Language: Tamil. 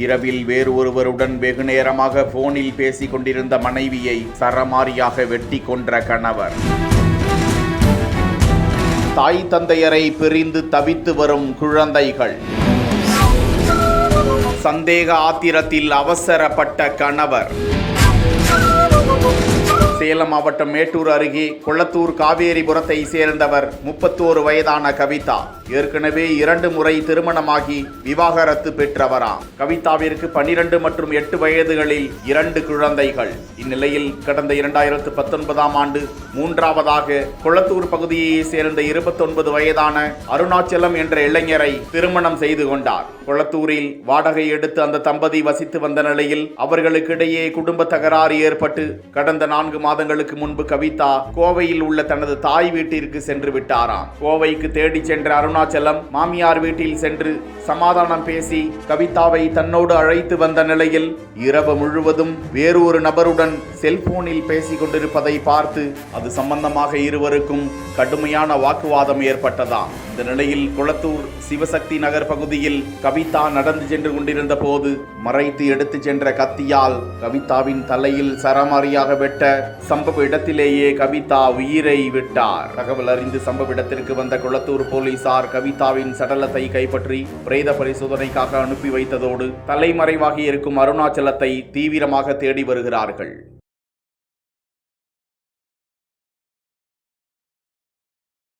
இரவில் வேறு ஒருவருடன் வெகுநேரமாக போனில் பேசிக் கொண்டிருந்த மனைவியை சரமாரியாக வெட்டி கொன்ற கணவர். தாய் தந்தையரை பிரிந்து தவித்து வரும் குழந்தைகள். சந்தேக ஆத்திரத்தில் அவசரப்பட்ட கணவர். சேலம் மாவட்டம் மேட்டூர் அருகே கொளத்தூர் காவேரிபுரத்தை சேர்ந்தவர் 31 வயதான கவிதா. ஏற்கனவே 2 முறை திருமணமாகி விவாகரத்து பெற்றவராம். கவிதாவிற்கு 12 மற்றும் 8 வயதுகளில் 2 குழந்தைகள். இந்நிலையில் கடந்த 2019ஆம் ஆண்டு 3வதாக கொளத்தூர் பகுதியை சேர்ந்த 29 வயதான அருணாச்சலம் என்ற இளைஞரை திருமணம் செய்து கொண்டார். கொளத்தூரில் வாடகை எடுத்து அந்த தம்பதி வசித்து வந்த நிலையில் அவர்களுக்கிடையே குடும்ப தகராறு ஏற்பட்டு கடந்த 4 மாதங்களுக்கு முன்பு கவிதா கோவையில் உள்ள தனது தாய் வீட்டிற்கு சென்று விட்டாராம். கோவைக்கு தேடி சென்ற அருணாச்சலம் மாமியார் வீட்டில் சென்று சமாதானம் பேசி கவிதாவை தன்னோடு அழைத்து வந்த நிலையில் இரவு முழுவதும் வேறு ஒரு நபருடன் செல்போனில் பேசிக் கொண்டிருப்பதை பார்த்து அது சம்பந்தமாக இருவருக்கும் கடுமையான வாக்குவாதம் ஏற்பட்டதாம். இந்த நிலையில் கொளத்தூர் சிவசக்தி நகர் பகுதியில் கவிதா நடந்து சென்று கொண்டிருந்த போது மறைத்து எடுத்து சென்ற கத்தியால் கவிதாவின் தலையில் சரமாரியாக வெட்ட சம்பவ இடத்திலேயே கவிதா உயிரை விட்டார். தகவல் அறிந்து சம்பவ இடத்திற்கு வந்த கொளத்தூர் போலீசார் கவிதாவின் சடலத்தை கைப்பற்றி பிரேத பரிசோதனைக்காக அனுப்பி வைத்ததோடு தலைமறைவாகி இருக்கும் அருணாச்சலத்தை தீவிரமாக தேடி வருகிறார்கள்.